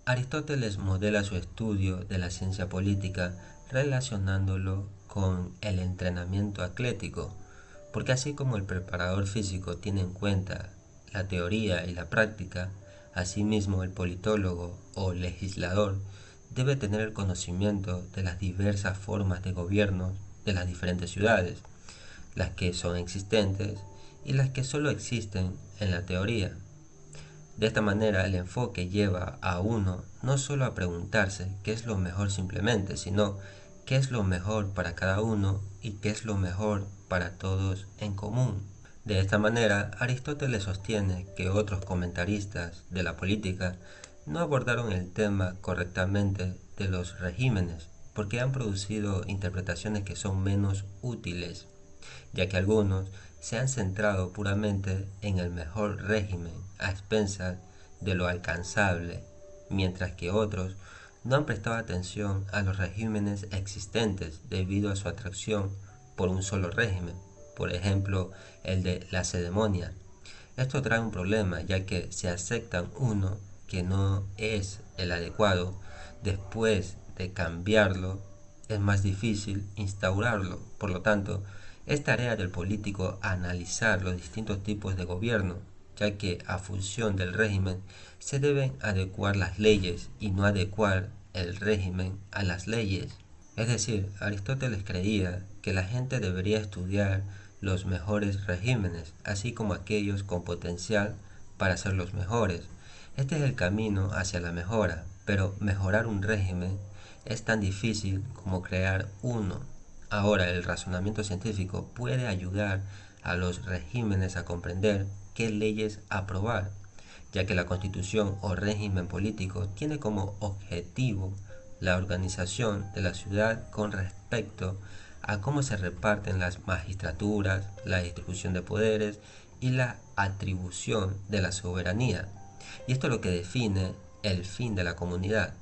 Aristóteles modela su estudio de la ciencia política relacionándolo con el entrenamiento atlético, porque así como el preparador físico tiene en cuenta la teoría y la práctica, asimismo el politólogo o legislador debe tener el conocimiento de las diversas formas de gobierno de las diferentes ciudades, las que son existentes y las que solo existen en la teoría. De esta manera el enfoque lleva a uno no solo a preguntarse qué es lo mejor simplemente, sino qué es lo mejor para cada uno y qué es lo mejor para todos en común. De esta manera, Aristóteles sostiene que otros comentaristas de la política no abordaron el tema correctamente de los regímenes, porque han producido interpretaciones que son menos útiles, ya que algunos se han centrado puramente en el mejor régimen a expensas de lo alcanzable, mientras que otros no han prestado atención a los regímenes existentes debido a su atracción por un solo régimen, por ejemplo el de la ceremonia. Esto trae un problema, ya que si aceptan uno que no es el adecuado, después de cambiarlo es más difícil instaurarlo. Por lo tanto, es tarea del político analizar los distintos tipos de gobierno, ya que a función del régimen se deben adecuar las leyes y no adecuar el régimen a las leyes. Es decir, Aristóteles creía que la gente debería estudiar los mejores regímenes, así como aquellos con potencial para ser los mejores. Este es el camino hacia la mejora, pero mejorar un régimen es tan difícil como crear uno. Ahora, el razonamiento científico puede ayudar a los regímenes a comprender qué leyes aprobar, ya que la constitución o régimen político tiene como objetivo la organización de la ciudad con respecto a cómo se reparten las magistraturas, la distribución de poderes y la atribución de la soberanía. Y esto es lo que define el fin de la comunidad.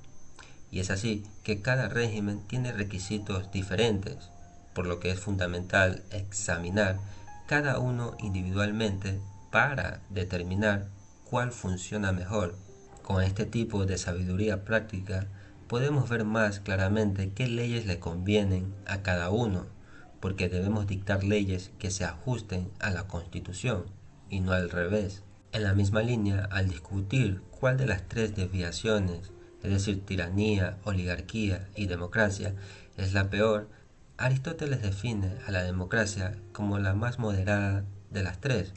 Y es así que cada régimen tiene requisitos diferentes, por lo que es fundamental examinar cada uno individualmente para determinar cuál funciona mejor. Con este tipo de sabiduría práctica podemos ver más claramente qué leyes le convienen a cada uno, porque debemos dictar leyes que se ajusten a la Constitución y no al revés. En la misma línea, al discutir cuál de las tres desviaciones, es decir, tiranía, oligarquía y democracia, es la peor, Aristóteles define a la democracia como la más moderada de las tres.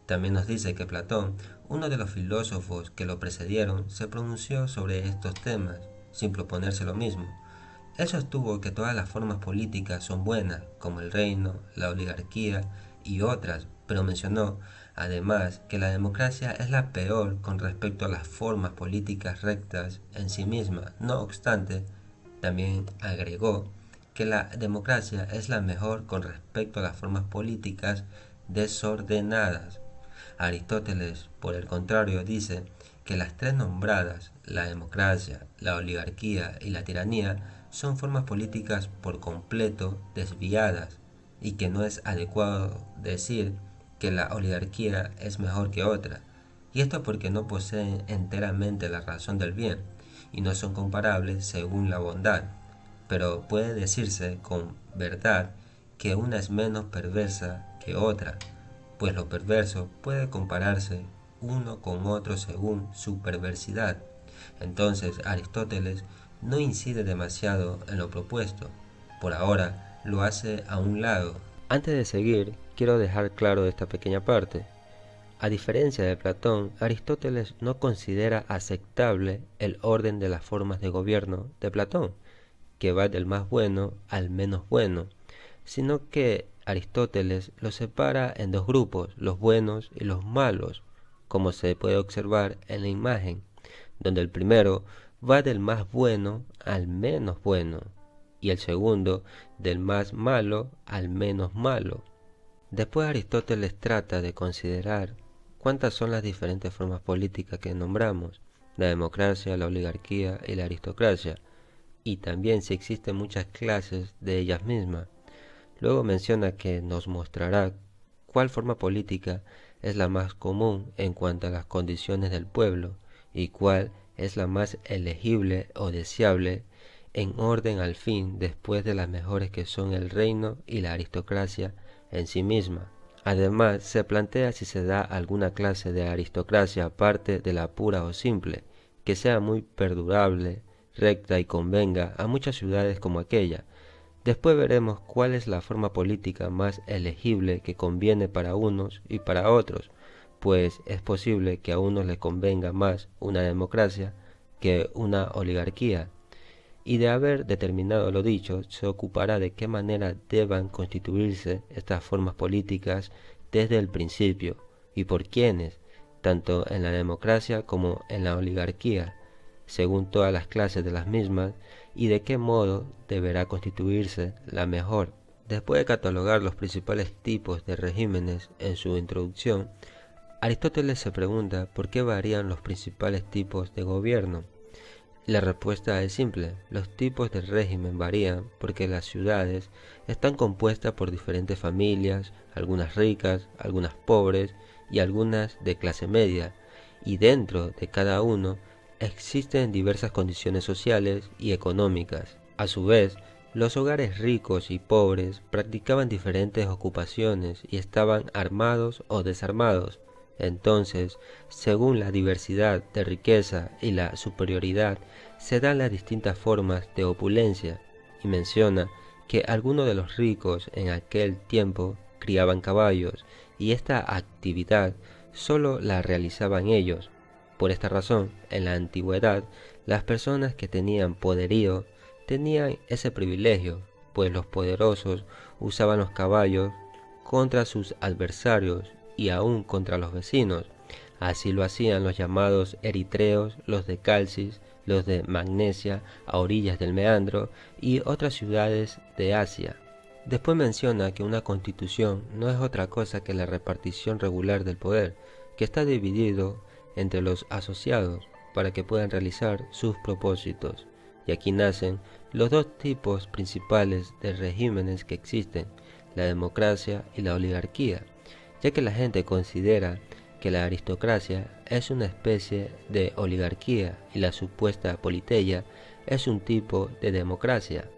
También nos dice que Platón, uno de los filósofos que lo precedieron, se pronunció sobre estos temas, sin proponerse lo mismo. Él sostuvo que todas las formas políticas son buenas, como el reino, la oligarquía y otras, pero mencionó, además, que la democracia es la peor con respecto a las formas políticas rectas en sí misma. No obstante, también agregó que la democracia es la mejor con respecto a las formas políticas desordenadas. Aristóteles, por el contrario, dice que las tres nombradas, la democracia, la oligarquía y la tiranía, son formas políticas por completo desviadas y que no es adecuado decir que la oligarquía es mejor que otra, y esto porque no poseen enteramente la razón del bien y no son comparables según la bondad, pero puede decirse con verdad que una es menos perversa que otra, pues lo perverso puede compararse uno con otro según su perversidad. Entonces Aristóteles no incide demasiado en lo propuesto, por ahora lo hace a un lado. Antes de seguir, quiero dejar claro esta pequeña parte. A diferencia de Platón, Aristóteles no considera aceptable el orden de las formas de gobierno de Platón, que va del más bueno al menos bueno, sino que Aristóteles los separa en dos grupos, los buenos y los malos, como se puede observar en la imagen, donde el primero va del más bueno al menos bueno y el segundo del más malo al menos malo. Después Aristóteles trata de considerar cuántas son las diferentes formas políticas que nombramos, la democracia, la oligarquía y la aristocracia, y también si existen muchas clases de ellas mismas. Luego menciona que nos mostrará cuál forma política es la más común en cuanto a las condiciones del pueblo y cuál es la más elegible o deseable en orden al fin después de las mejores que son el reino y la aristocracia en sí misma. Además, se plantea si se da alguna clase de aristocracia aparte de la pura o simple, que sea muy perdurable, recta y convenga a muchas ciudades como aquella. Después veremos cuál es la forma política más elegible que conviene para unos y para otros, pues es posible que a unos les convenga más una democracia que una oligarquía. Y de haber determinado lo dicho, se ocupará de qué manera deban constituirse estas formas políticas desde el principio y por quiénes, tanto en la democracia como en la oligarquía, según todas las clases de las mismas, y de qué modo deberá constituirse la mejor. Después de catalogar los principales tipos de regímenes en su introducción, Aristóteles se pregunta por qué varían los principales tipos de gobierno. La respuesta es simple: los tipos de régimen varían porque las ciudades están compuestas por diferentes familias, algunas ricas, algunas pobres y algunas de clase media, y dentro de cada uno existen diversas condiciones sociales y económicas. A su vez, los hogares ricos y pobres practicaban diferentes ocupaciones y estaban armados o desarmados. Entonces, según la diversidad de riqueza y la superioridad, se dan las distintas formas de opulencia, y menciona que algunos de los ricos en aquel tiempo criaban caballos, y esta actividad solo la realizaban ellos. Por esta razón, en la antigüedad, las personas que tenían poderío tenían ese privilegio, pues los poderosos usaban los caballos contra sus adversarios y aún contra los vecinos. Así lo hacían los llamados eritreos, los de Calcis, los de Magnesia, a orillas del Meandro, y otras ciudades de Asia. Después menciona que una constitución no es otra cosa que la repartición regular del poder, que está dividido entre los asociados para que puedan realizar sus propósitos. Y aquí nacen los dos tipos principales de regímenes que existen, la democracia y la oligarquía, ya que la gente considera que la aristocracia es una especie de oligarquía y la supuesta politeia es un tipo de democracia.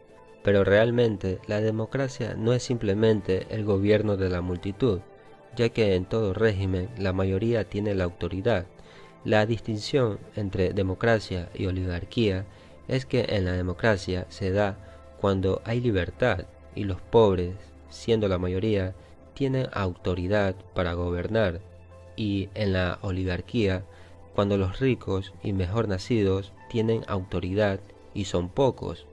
Pero realmente la democracia no es simplemente el gobierno de la multitud, ya que en todo régimen la mayoría tiene la autoridad. La distinción entre democracia y oligarquía es que en la democracia se da cuando hay libertad y los pobres, siendo la mayoría, tienen autoridad para gobernar, y en la oligarquía cuando los ricos y mejor nacidos tienen autoridad y son pocos.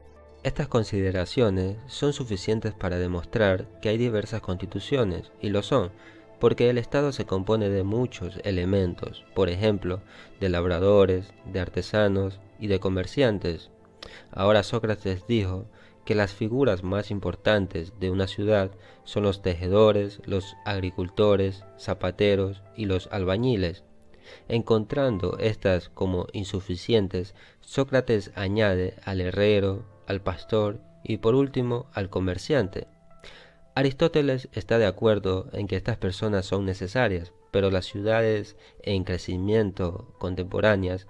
Estas consideraciones son suficientes para demostrar que hay diversas constituciones, y lo son, porque el Estado se compone de muchos elementos, por ejemplo, de labradores, de artesanos y de comerciantes. Ahora Sócrates dijo que las figuras más importantes de una ciudad son los tejedores, los agricultores, zapateros y los albañiles. Encontrando estas como insuficientes, Sócrates añade al herrero, al pastor y por último al comerciante. Aristóteles está de acuerdo en que estas personas son necesarias, pero las ciudades en crecimiento contemporáneas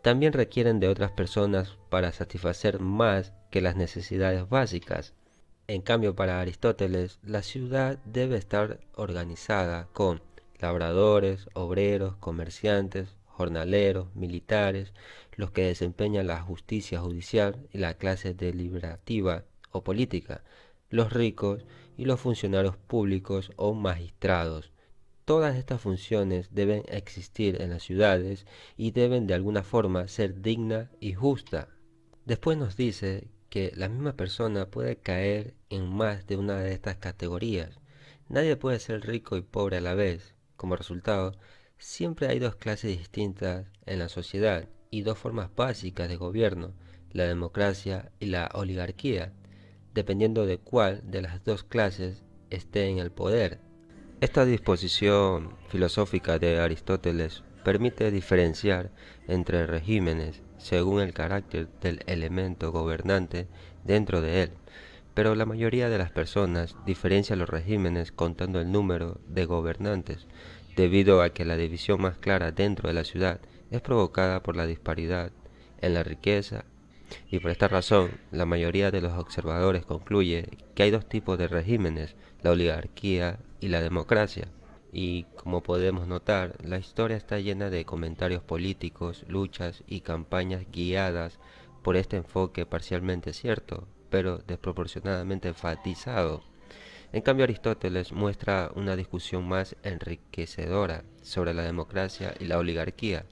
también requieren de otras personas para satisfacer más que las necesidades básicas. En cambio, para Aristóteles, la ciudad debe estar organizada con labradores, obreros, comerciantes, jornaleros, militares, los que desempeñan la justicia judicial y la clase deliberativa o política, los ricos y los funcionarios públicos o magistrados. Todas estas funciones deben existir en las ciudades y deben de alguna forma ser digna y justa. Después nos dice que la misma persona puede caer en más de una de estas categorías. Nadie puede ser rico y pobre a la vez. Como resultado, siempre hay dos clases distintas en la sociedad y dos formas básicas de gobierno, la democracia y la oligarquía, dependiendo de cuál de las dos clases esté en el poder. Esta disposición filosófica de Aristóteles permite diferenciar entre regímenes según el carácter del elemento gobernante dentro de él, pero la mayoría de las personas diferencia los regímenes contando el número de gobernantes, debido a que la división más clara dentro de la ciudad es provocada por la disparidad en la riqueza, y por esta razón la mayoría de los observadores concluye que hay dos tipos de regímenes, la oligarquía y la democracia. Y como podemos notar, la historia está llena de comentarios políticos, luchas y campañas guiadas por este enfoque parcialmente cierto, pero desproporcionadamente enfatizado. En cambio, Aristóteles muestra una discusión más enriquecedora sobre la democracia y la oligarquía,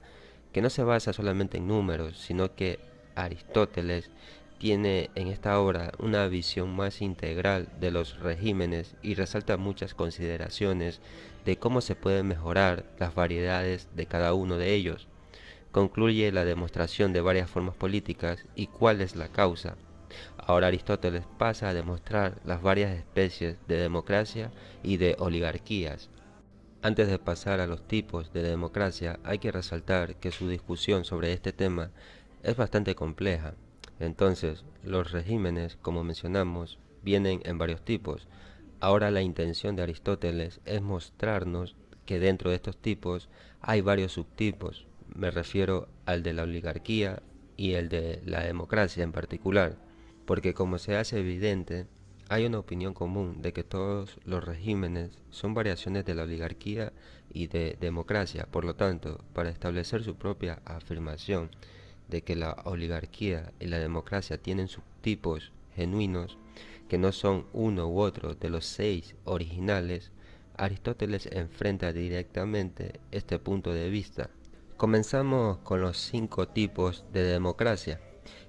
que no se basa solamente en números, sino que Aristóteles tiene en esta obra una visión más integral de los regímenes y resalta muchas consideraciones de cómo se pueden mejorar las variedades de cada uno de ellos. Concluye la demostración de varias formas políticas y cuál es la causa. Ahora Aristóteles pasa a demostrar las varias especies de democracia y de oligarquías. Antes de pasar a los tipos de democracia, hay que resaltar que su discusión sobre este tema es bastante compleja. Entonces, los regímenes, como mencionamos, vienen en varios tipos. Ahora la intención de Aristóteles es mostrarnos que dentro de estos tipos hay varios subtipos. Me refiero al de la oligarquía y el de la democracia en particular, porque como se hace evidente, hay una opinión común de que todos los regímenes son variaciones de la oligarquía y de democracia. Por lo tanto, para establecer su propia afirmación de que la oligarquía y la democracia tienen subtipos genuinos, que no son uno u otro de los 6 originales, Aristóteles enfrenta directamente este punto de vista. Comenzamos con los 5 tipos de democracia.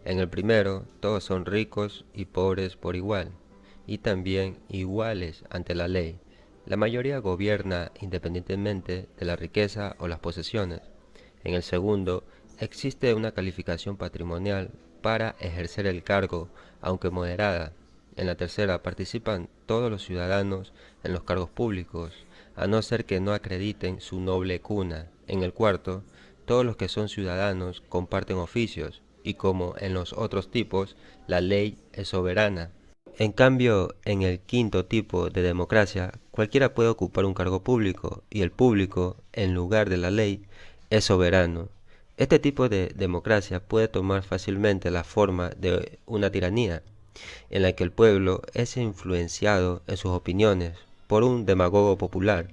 En el primero, todos son ricos y pobres por igual, y también iguales ante la ley. La mayoría gobierna independientemente de la riqueza o las posesiones. En el segundo, existe una calificación patrimonial para ejercer el cargo, aunque moderada. En la tercera, participan todos los ciudadanos en los cargos públicos, a no ser que no acrediten su noble cuna. En el cuarto, todos los que son ciudadanos comparten oficios, y como en los otros tipos, la ley es soberana. En cambio, en el quinto tipo de democracia, cualquiera puede ocupar un cargo público, y el público, en lugar de la ley, es soberano. Este tipo de democracia puede tomar fácilmente la forma de una tiranía, en la que el pueblo es influenciado en sus opiniones por un demagogo popular,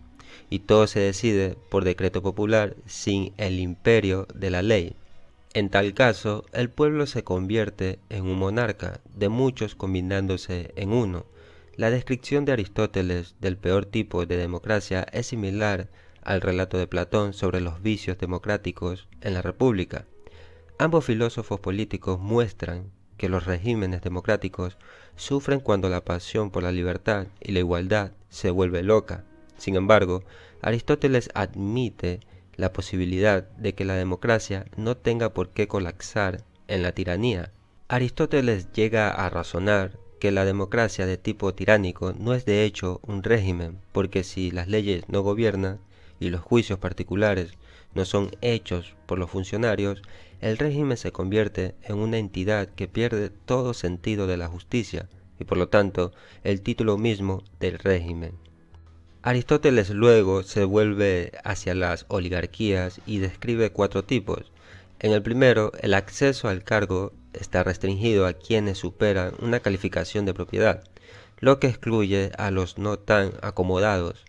y todo se decide por decreto popular sin el imperio de la ley. En tal caso, el pueblo se convierte en un monarca, de muchos combinándose en uno. La descripción de Aristóteles del peor tipo de democracia es similar al relato de Platón sobre los vicios democráticos en la República. Ambos filósofos políticos muestran que los regímenes democráticos sufren cuando la pasión por la libertad y la igualdad se vuelve loca. Sin embargo, Aristóteles admite la posibilidad de que la democracia no tenga por qué colapsar en la tiranía. Aristóteles llega a razonar que la democracia de tipo tiránico no es de hecho un régimen, porque si las leyes no gobiernan y los juicios particulares no son hechos por los funcionarios, el régimen se convierte en una entidad que pierde todo sentido de la justicia y por lo tanto el título mismo del régimen. Aristóteles luego se vuelve hacia las oligarquías y describe 4 tipos. En el primero, el acceso al cargo está restringido a quienes superan una calificación de propiedad, lo que excluye a los no tan acomodados.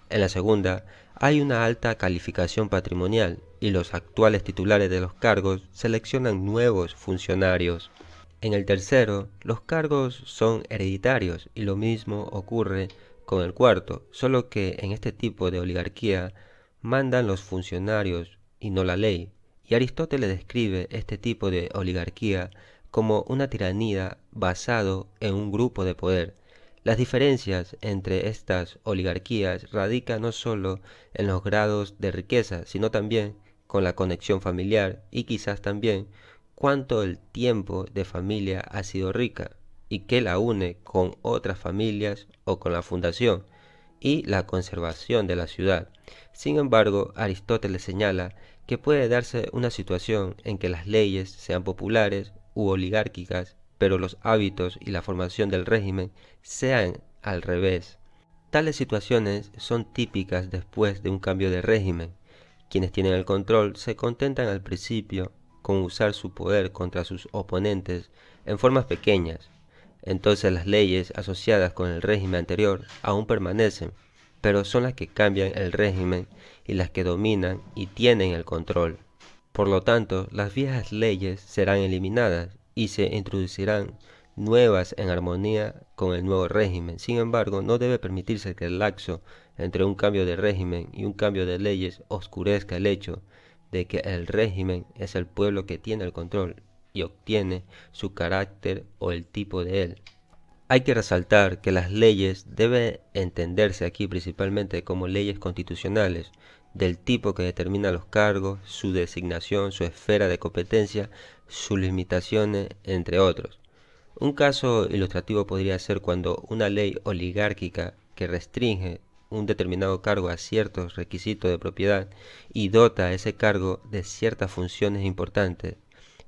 En la segunda, hay una alta calificación patrimonial y los actuales titulares de los cargos seleccionan nuevos funcionarios. En el tercero, los cargos son hereditarios y lo mismo ocurre con el cuarto, solo que en este tipo de oligarquía mandan los funcionarios y no la ley, y Aristóteles describe este tipo de oligarquía como una tiranía basado en un grupo de poder. Las diferencias entre estas oligarquías radican no solo en los grados de riqueza, sino también con la conexión familiar y quizás también cuánto el tiempo de familia ha sido rica y que la une con otras familias o con la fundación y la conservación de la ciudad. Sin embargo, Aristóteles señala que puede darse una situación en que las leyes sean populares u oligárquicas, pero los hábitos y la formación del régimen sean al revés. Tales situaciones son típicas después de un cambio de régimen. Quienes tienen el control se contentan al principio con usar su poder contra sus oponentes en formas pequeñas. Entonces las leyes asociadas con el régimen anterior aún permanecen, pero son las que cambian el régimen y las que dominan y tienen el control. Por lo tanto, las viejas leyes serán eliminadas y se introducirán nuevas en armonía con el nuevo régimen. Sin embargo, no debe permitirse que el laxo entre un cambio de régimen y un cambio de leyes oscurezca el hecho de que el régimen es el pueblo que tiene el control y obtiene su carácter o el tipo de él. Hay que resaltar que las leyes deben entenderse aquí principalmente como leyes constitucionales, del tipo que determina los cargos, su designación, su esfera de competencia, sus limitaciones, entre otros. Un caso ilustrativo podría ser cuando una ley oligárquica que restringe un determinado cargo a ciertos requisitos de propiedad y dota a ese cargo de ciertas funciones importantes,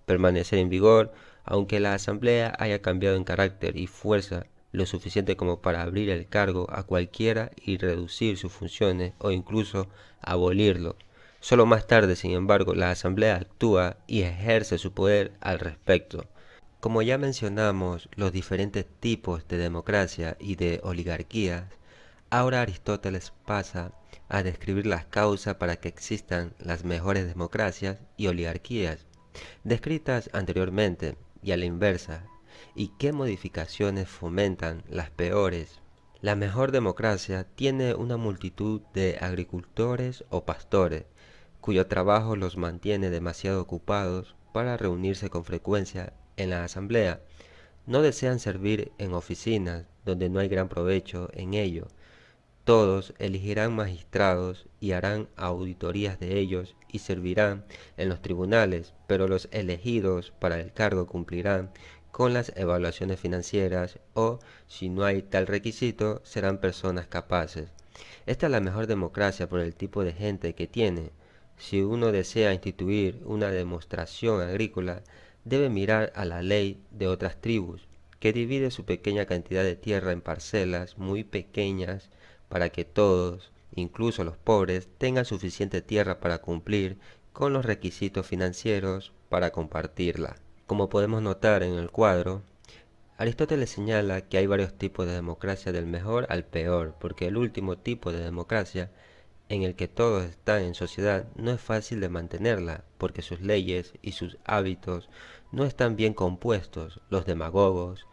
permanecer en vigor aunque la asamblea haya cambiado en carácter y fuerza lo suficiente como para abrir el cargo a cualquiera y reducir sus funciones o incluso abolirlo. Solo más tarde, sin embargo, la asamblea actúa y ejerce su poder al respecto. Como ya mencionamos los diferentes tipos de democracia y de oligarquías, ahora Aristóteles pasa a describir las causas para que existan las mejores democracias y oligarquías, descritas anteriormente y a la inversa, y qué modificaciones fomentan las peores. La mejor democracia tiene una multitud de agricultores o pastores, cuyo trabajo los mantiene demasiado ocupados para reunirse con frecuencia en la asamblea. No desean servir en oficinas donde no hay gran provecho en ello. Todos elegirán magistrados y harán auditorías de ellos y servirán en los tribunales, pero los elegidos para el cargo cumplirán con las evaluaciones financieras o, si no hay tal requisito, serán personas capaces. Esta es la mejor democracia por el tipo de gente que tiene. Si uno desea instituir una demostración agrícola, debe mirar a la ley de otras tribus, que divide su pequeña cantidad de tierra en parcelas muy pequeñas para que todos, incluso los pobres, tengan suficiente tierra para cumplir con los requisitos financieros para compartirla. Como podemos notar en el cuadro, Aristóteles señala que hay varios tipos de democracia del mejor al peor, porque el último tipo de democracia, en el que todos están en sociedad, no es fácil de mantenerla, porque sus leyes y sus hábitos no están bien compuestos. Los demagogos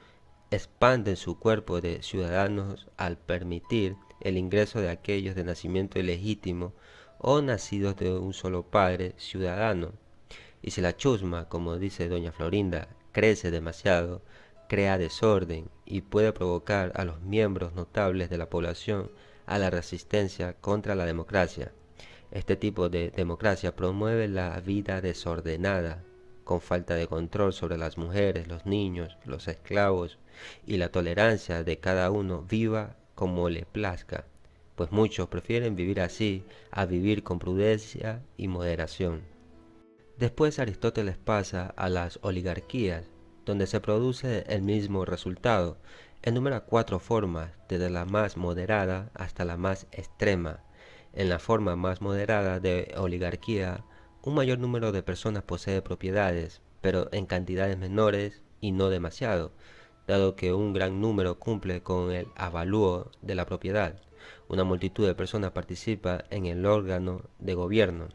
expanden su cuerpo de ciudadanos al permitir el ingreso de aquellos de nacimiento ilegítimo o nacidos de un solo padre ciudadano. Y si la chusma, como dice doña Florinda, crece demasiado, crea desorden y puede provocar a los miembros notables de la población a la resistencia contra la democracia. Este tipo de democracia promueve la vida desordenada, con falta de control sobre las mujeres, los niños, los esclavos y la tolerancia de cada uno viva como le plazca, pues muchos prefieren vivir así a vivir con prudencia y moderación. Después Aristóteles pasa a las oligarquías, donde se produce el mismo resultado. Enumera cuatro formas, desde la más moderada hasta la más extrema. En la forma más moderada de oligarquía, un mayor número de personas posee propiedades, pero en cantidades menores y no demasiado, dado que un gran número cumple con el avalúo de la propiedad. Una multitud de personas participa en el órgano de gobierno.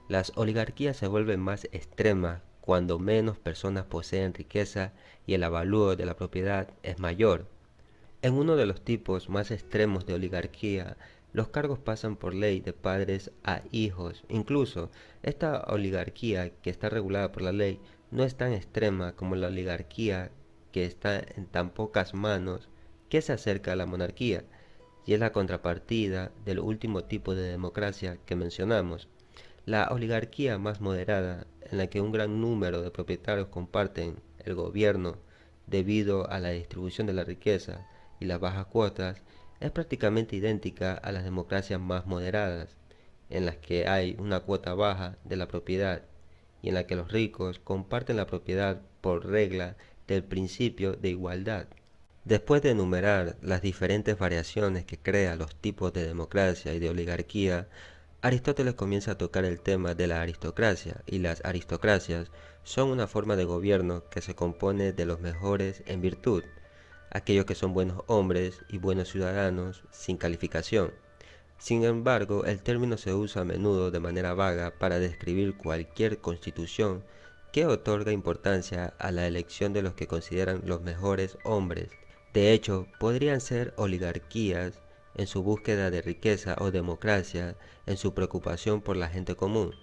Las oligarquías se vuelven más extremas cuando menos personas poseen riqueza y el avalúo de la propiedad es mayor. En uno de los tipos más extremos de oligarquía, los cargos pasan por ley de padres a hijos. Incluso, esta oligarquía que está regulada por la ley no es tan extrema como la oligarquía que está en tan pocas manos que se acerca a la monarquía, y es la contrapartida del último tipo de democracia que mencionamos. La oligarquía más moderada, en la que un gran número de propietarios comparten el gobierno debido a la distribución de la riqueza y las bajas cuotas, es prácticamente idéntica a las democracias más moderadas. en las que hay una cuota baja de la propiedad y en la que los ricos comparten la propiedad por regla del principio de igualdad. Después de enumerar las diferentes variaciones que crea los tipos de democracia y de oligarquía, Aristóteles comienza a tocar el tema de la aristocracia, y las aristocracias son una forma de gobierno que se compone de los mejores en virtud, aquellos que son buenos hombres y buenos ciudadanos sin calificación. Sin embargo, el término se usa a menudo de manera vaga para describir cualquier constitución que otorga importancia a la elección de los que consideran los mejores hombres. De hecho, podrían ser oligarquías en su búsqueda de riqueza o democracia en su preocupación por la gente común.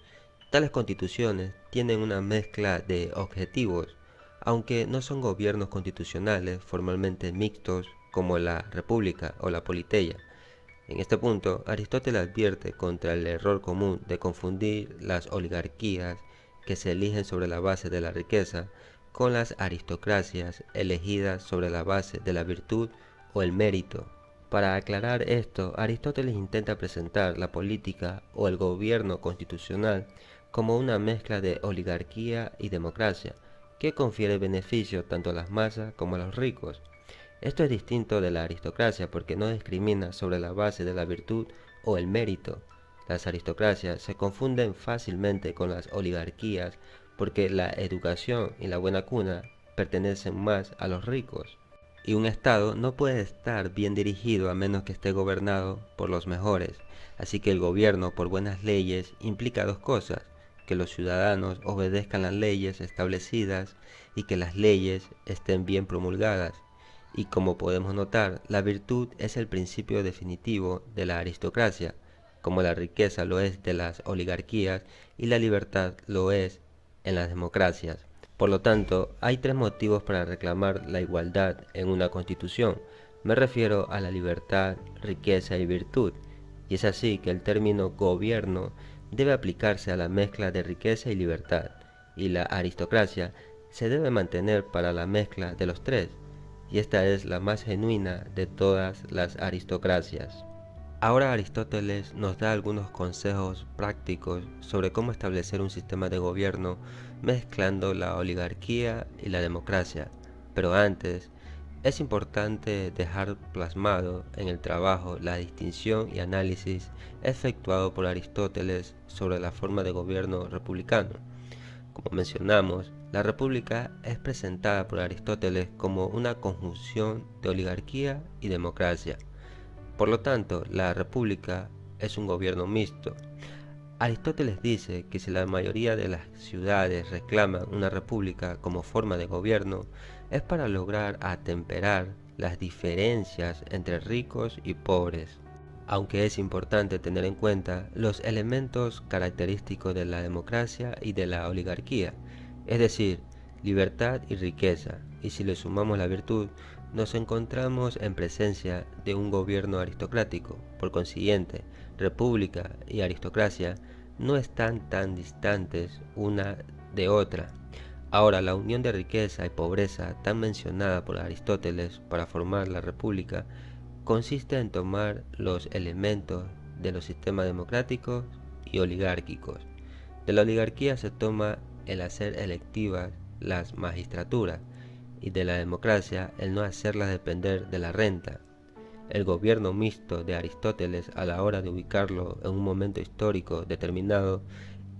Tales constituciones tienen una mezcla de objetivos, aunque no son gobiernos constitucionales formalmente mixtos como la república o la politeia. En este punto, Aristóteles advierte contra el error común de confundir las oligarquías que se eligen sobre la base de la riqueza con las aristocracias elegidas sobre la base de la virtud o el mérito. Para aclarar esto, Aristóteles intenta presentar la política o el gobierno constitucional como una mezcla de oligarquía y democracia, que confiere beneficio tanto a las masas como a los ricos. Esto es distinto de la aristocracia porque no discrimina sobre la base de la virtud o el mérito. Las aristocracias se confunden fácilmente con las oligarquías porque la educación y la buena cuna pertenecen más a los ricos. Y un Estado no puede estar bien dirigido a menos que esté gobernado por los mejores. Así que el gobierno por buenas leyes implica dos cosas: que los ciudadanos obedezcan las leyes establecidas y que las leyes estén bien promulgadas. Y como podemos notar, la virtud es el principio definitivo de la aristocracia, como la riqueza lo es de las oligarquías y la libertad lo es en las democracias. Por lo tanto, hay tres motivos para reclamar la igualdad en una constitución. Me refiero a la libertad, riqueza y virtud, y es así que el término gobierno debe aplicarse a la mezcla de riqueza y libertad, y la aristocracia se debe mantener para la mezcla de los tres, y esta es la más genuina de todas las aristocracias. Ahora Aristóteles nos da algunos consejos prácticos sobre cómo establecer un sistema de gobierno mezclando la oligarquía y la democracia, pero antes es importante dejar plasmado en el trabajo la distinción y análisis efectuado por Aristóteles sobre la forma de gobierno republicano. Como mencionamos, la república es presentada por Aristóteles como una conjunción de oligarquía y democracia. Por lo tanto, la república es un gobierno mixto. Aristóteles dice que si la mayoría de las ciudades reclaman una república como forma de gobierno, es para lograr atemperar las diferencias entre ricos y pobres. Aunque es importante tener en cuenta los elementos característicos de la democracia y de la oligarquía, es decir, libertad y riqueza, y si le sumamos la virtud, nos encontramos en presencia de un gobierno aristocrático. Por consiguiente, república y aristocracia no están tan distantes una de otra. Ahora, la unión de riqueza y pobreza tan mencionada por Aristóteles para formar la república consiste en tomar los elementos de los sistemas democráticos y oligárquicos. De la oligarquía se toma el hacer electivas las magistraturas y de la democracia el no hacerlas depender de la renta. El gobierno mixto de Aristóteles, a la hora de ubicarlo en un momento histórico determinado,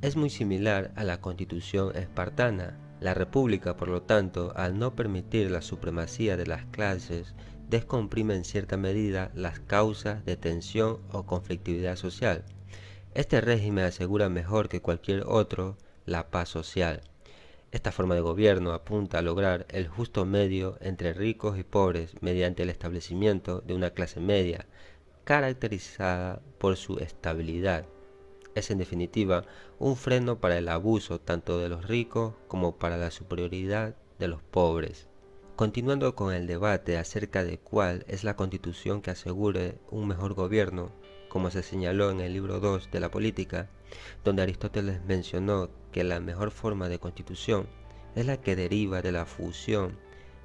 es muy similar a la constitución espartana. La república, por lo tanto, al no permitir la supremacía de las clases, descomprime en cierta medida las causas de tensión o conflictividad social. Este régimen asegura mejor que cualquier otro la paz social. Esta forma de gobierno apunta a lograr el justo medio entre ricos y pobres mediante el establecimiento de una clase media, caracterizada por su estabilidad. Es en definitiva un freno para el abuso tanto de los ricos como para la superioridad de los pobres. Continuando con el debate acerca de cuál es la constitución que asegure un mejor gobierno, como se señaló en el libro 2 de la política, donde Aristóteles mencionó que la mejor forma de constitución es la que deriva de la fusión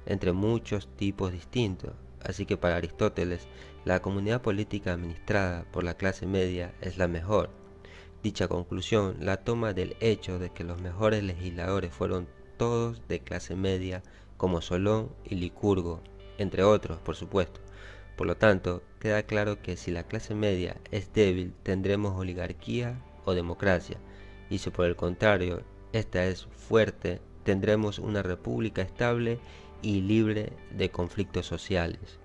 entre muchos tipos distintos. Así que para Aristóteles, la comunidad política administrada por la clase media es la mejor. Dicha conclusión la toma del hecho de que los mejores legisladores fueron todos de clase media, como Solón y Licurgo, entre otros, por supuesto. Por lo tanto, queda claro que si la clase media es débil, tendremos oligarquía o democracia, y si por el contrario esta es fuerte, tendremos una república estable y libre de conflictos sociales.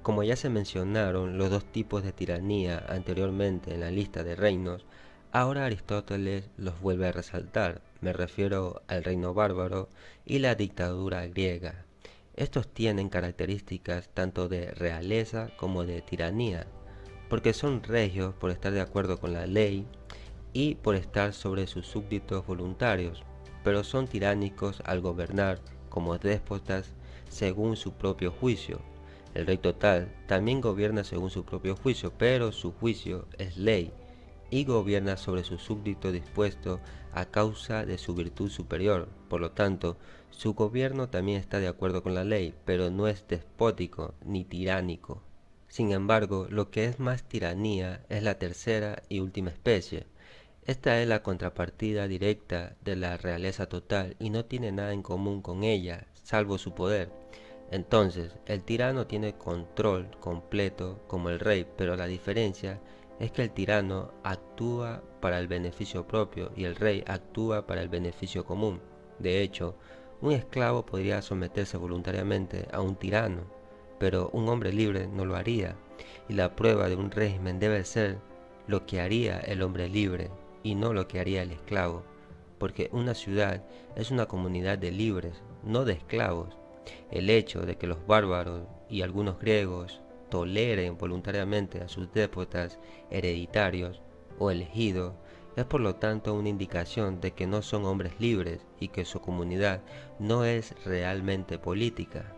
Como ya se mencionaron los dos tipos de tiranía anteriormente en la lista de reinos, ahora Aristóteles los vuelve a resaltar. Me refiero al reino bárbaro y la dictadura griega. Estos tienen características tanto de realeza como de tiranía, porque son regios por estar de acuerdo con la ley y por estar sobre sus súbditos voluntarios, pero son tiránicos al gobernar como déspotas según su propio juicio. El rey total también gobierna según su propio juicio, pero su juicio es ley y gobierna sobre su súbdito dispuesto a causa de su virtud superior. Por lo tanto, su gobierno también está de acuerdo con la ley, pero no es despótico ni tiránico. Sin embargo, lo que es más tiranía es la tercera y última especie. Esta es la contrapartida directa de la realeza total y no tiene nada en común con ella, salvo su poder. Entonces, el tirano tiene control completo como el rey, pero la diferencia es que el tirano actúa para el beneficio propio y el rey actúa para el beneficio común. De hecho, un esclavo podría someterse voluntariamente a un tirano, pero un hombre libre no lo haría, y la prueba de un régimen debe ser lo que haría el hombre libre y no lo que haría el esclavo, porque una ciudad es una comunidad de libres, no de esclavos. El hecho de que los bárbaros y algunos griegos toleren voluntariamente a sus déspotas hereditarios o elegidos es por lo tanto una indicación de que no son hombres libres y que su comunidad no es realmente política.